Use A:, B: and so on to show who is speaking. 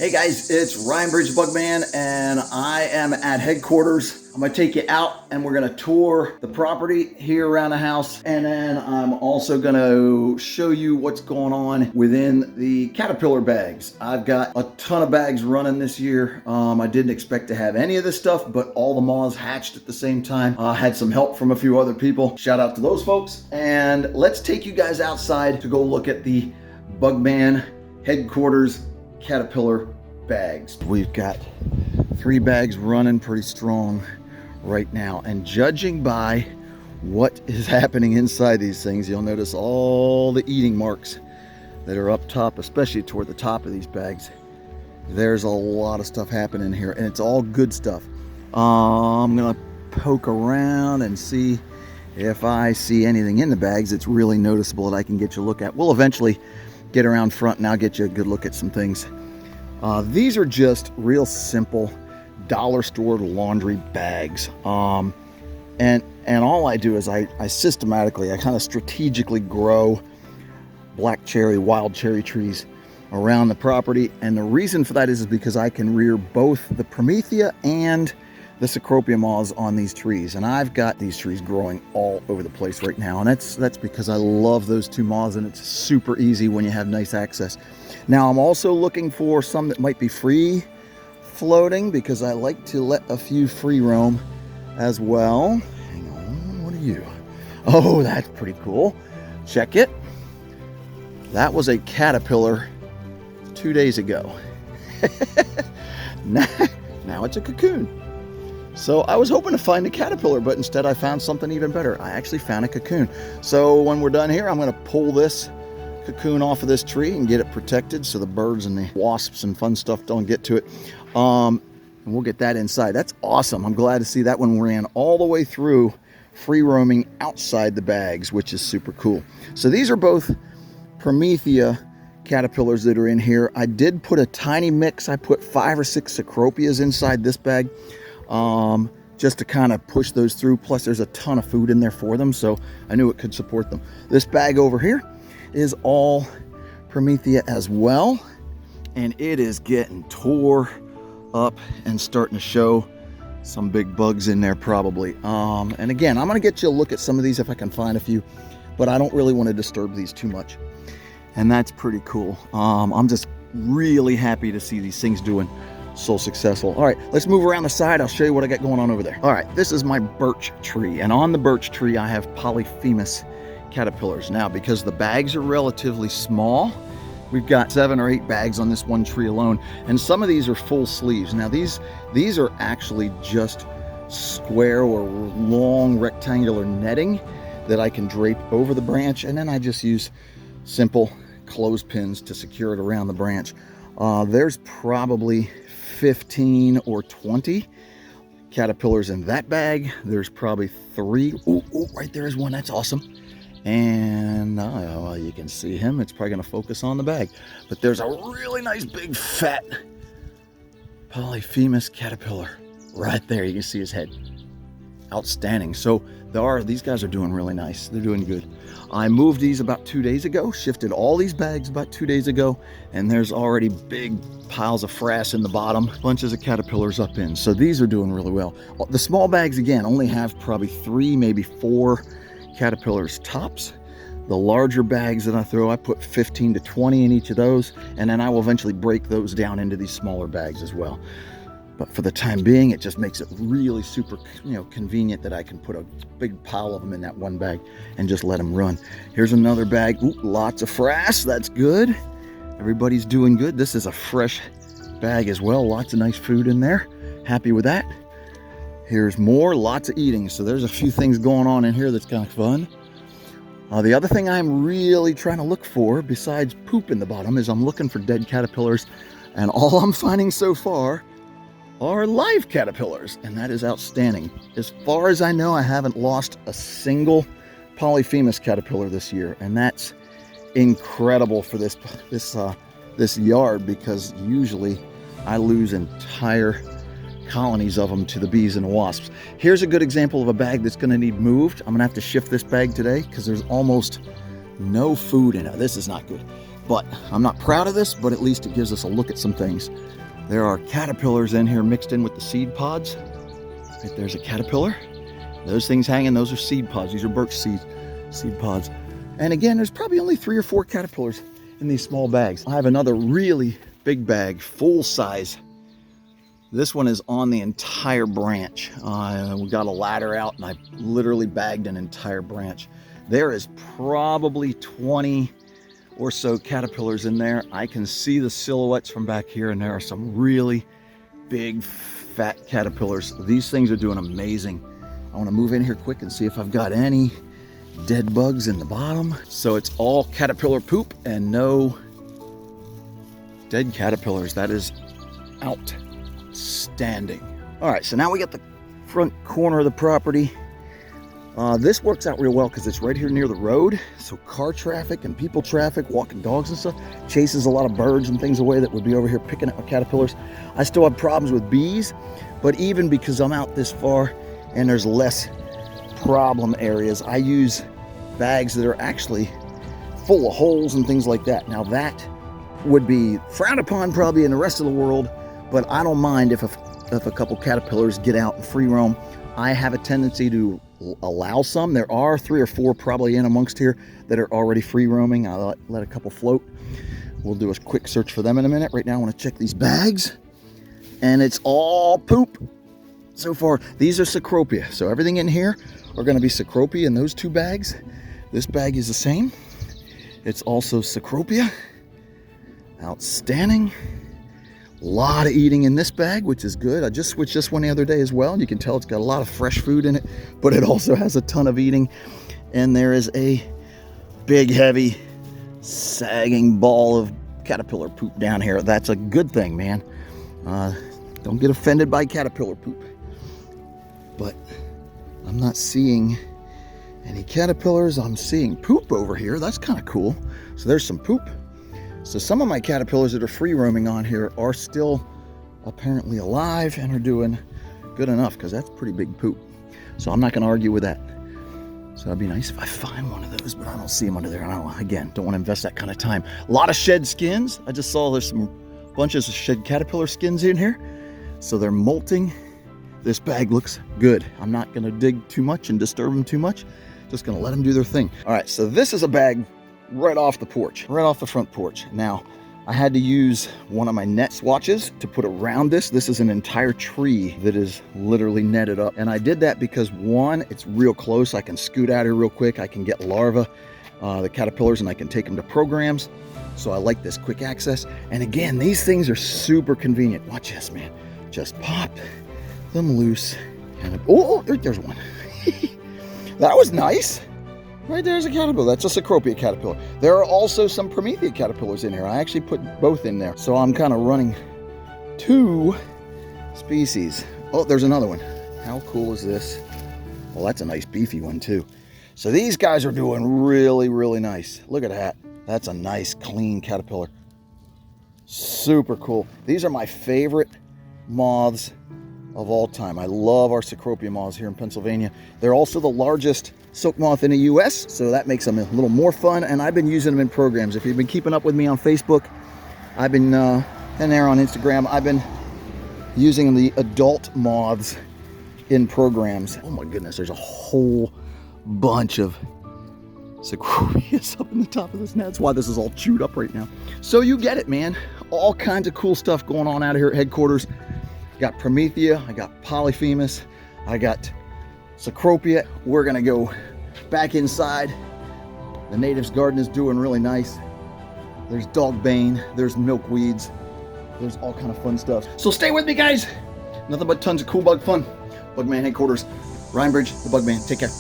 A: Hey guys, it's Ryan Bridge Bugman, and I am at headquarters. I'm gonna take you out and we're gonna tour the property here around the house, and then I'm also gonna show you what's going on within the caterpillar bags. I've got a ton of bags running this year. I didn't expect to have any of this stuff, but all the moths hatched at the same time. I had some help from a few other people. Shout out to those folks. And let's take you guys outside to go look at the Bugman headquarters caterpillar bags. We've got 3 bags running pretty strong right now, and judging by what is happening inside these things, you'll notice all the eating marks that are up top, especially toward the top of these bags. There's a lot of stuff happening here, and it's all good stuff. I'm gonna poke around and see if I see anything in the bags that's really noticeable that I can get you a look at. We'll eventually get around front and I'll get you a good look at some things. These are just real simple dollar store laundry bags. And all I do is I systematically, I kind of strategically grow black cherry, wild cherry trees around the property. And the reason for that is because I can rear both the Promethea and the Cecropia moths on these trees. And I've got these trees growing all over the place right now. And that's because I love those 2 moths, and it's super easy when you have nice access. Now I'm also looking for some that might be free floating, because I like to let a few free roam as well. Hang on, what are you? Oh, that's pretty cool. Check it. That was a caterpillar 2 days ago. Now it's a cocoon. So I was hoping to find a caterpillar, but instead I found something even better. I actually found a cocoon. So when we're done here, I'm going to pull this cocoon off of this tree and get it protected so the birds and the wasps and fun stuff don't get to it. And we'll get that inside. That's awesome. I'm glad to see that one ran all the way through, free roaming outside the bags, which is super cool. So these are both Promethea caterpillars that are in here. I did put a tiny mix. I put 5 or 6 Cecropias inside this bag, just to kind of push those through. Plus there's a ton of food in there for them, so I knew it could support them. This bag over here is all Promethea as well, and it is getting tore up and starting to show some big bugs in there probably. And again, I'm gonna get you a look at some of these if I can find a few, but I don't really want to disturb these too much. And that's pretty cool. I'm just really happy to see these things doing so successful. All right, let's move around the side. I'll show you what I got going on over there. All right, this is my birch tree, and on the birch tree I have Polyphemus caterpillars. Now, because the bags are relatively small, we've got 7 or 8 bags on this one tree alone, and some of these are full sleeves. Now these are actually just square or long rectangular netting that I can drape over the branch, and then I just use simple clothespins to secure it around the branch. There's probably 15 or 20 caterpillars in that bag. There's probably 3. Ooh, right there is one. That's awesome. And well, you can see him. It's probably going to focus on the bag. But there's a really nice big fat Polyphemus caterpillar right there. You can see his head. Outstanding. So these guys are doing really nice. They're doing good. I moved these about 2 days ago, shifted all these bags about 2 days ago, and there's already big piles of frass in the bottom, bunches of caterpillars up in. So these are doing really well. The small bags, again, only have probably 3, maybe 4 caterpillars tops. The larger bags that I throw, I put 15 to 20 in each of those, and then I will eventually break those down into these smaller bags as well. But for the time being, it just makes it really super, convenient that I can put a big pile of them in that one bag and just let them run. Here's another bag. Ooh, lots of frass. That's good. Everybody's doing good. This is a fresh bag as well. Lots of nice food in there. Happy with that. Here's more. Lots of eating. So there's a few things going on in here that's kind of fun. The other thing I'm really trying to look for, besides poop in the bottom, is I'm looking for dead caterpillars. And all I'm finding so far are live caterpillars, and that is outstanding. As far as I know, I haven't lost a single Polyphemus caterpillar this year, and that's incredible for this yard, because usually I lose entire colonies of them to the bees and the wasps. Here's a good example of a bag that's going to need moved. I'm going to have to shift this bag today because there's almost no food in it. This is not good. but I'm not proud of this, but at least it gives us a look at some things. There are caterpillars in here mixed in with the seed pods. Right, there's a caterpillar. Those things hanging, those are seed pods. These are birch seed pods. And again, there's probably only 3 or 4 caterpillars in these small bags. I have another really big bag, full size. This one is on the entire branch. We got a ladder out and I literally bagged an entire branch. There is probably 20 or so caterpillars in there. I can see the silhouettes from back here, and there are some really big fat caterpillars. These things are doing amazing. I want to move in here quick and see if I've got any dead bugs in the bottom. So it's all caterpillar poop and no dead caterpillars. That is outstanding. All right, so now we got the front corner of the property. This works out real well because it's right here near the road. So car traffic and people traffic, walking dogs and stuff, chases a lot of birds and things away that would be over here picking up caterpillars. I still have problems with bees, but even because I'm out this far and there's less problem areas, I use bags that are actually full of holes and things like that. Now that would be frowned upon probably in the rest of the world, but I don't mind if a couple caterpillars get out and free roam. I have a tendency to allow some. There are 3 or 4 probably in amongst here that are already free roaming. I'll let a couple float. We'll do a quick search for them in a minute. Right now I want to check these bags, and it's all poop so far. These are Cecropia, so everything in here are going to be Cecropia in those 2 bags. This bag is the same. It's also Cecropia. Outstanding. A lot of eating in this bag, which is good. I just switched this one the other day as well, and you can tell it's got a lot of fresh food in it, but it also has a ton of eating. And there is a big, heavy, sagging ball of caterpillar poop down here. That's a good thing, man. Don't get offended by caterpillar poop. But I'm not seeing any caterpillars. I'm seeing poop over here. That's kind of cool. So there's some poop. So some of my caterpillars that are free roaming on here are still apparently alive and are doing good enough, because that's pretty big poop. So I'm not going to argue with that. So it'd be nice if I find one of those, but I don't see them under there. I don't want to invest that kind of time. A lot of shed skins. I just saw there's some bunches of shed caterpillar skins in here. So they're molting. This bag looks good. I'm not going to dig too much and disturb them too much. Just going to let them do their thing. All right, so this is a bag right off the porch, right off the front porch. Now, I had to use one of my net swatches to put around this. This is an entire tree that is literally netted up. And I did that because, one, it's real close. I can scoot out here real quick. I can get larvae, the caterpillars, and I can take them to programs. So I like this quick access. And again, these things are super convenient. Watch this, man. Just pop them loose. And oh, there's one. That was nice. Right there's a caterpillar. That's a Cecropia caterpillar. There are also some Promethea caterpillars in here. I actually put both in there. So I'm kind of running 2 species. Oh, there's another one. How cool is this? Well, that's a nice beefy one too. So these guys are doing really, really nice. Look at that. That's a nice, clean caterpillar. Super cool. These are my favorite moths of all time. I love our Cecropia moths here in Pennsylvania. They're also the largest silk moth in the US, so that makes them a little more fun, and I've been using them in programs. If you've been keeping up with me on Facebook, I've been, and there on Instagram, I've been using the adult moths in programs. Oh my goodness, there's a whole bunch of Cecropias up in the top of this net. That's why this is all chewed up right now. So you get it, man. All kinds of cool stuff going on out here at headquarters. Got Promethea, I got Polyphemus, I got Cecropia. We're gonna go back inside. The natives garden is doing really nice. There's dogbane, there's milkweeds, there's all kind of fun stuff. So stay with me, guys. Nothing but tons of cool bug fun. Bugman headquarters, Ryan Bridge, the Bugman. Take care.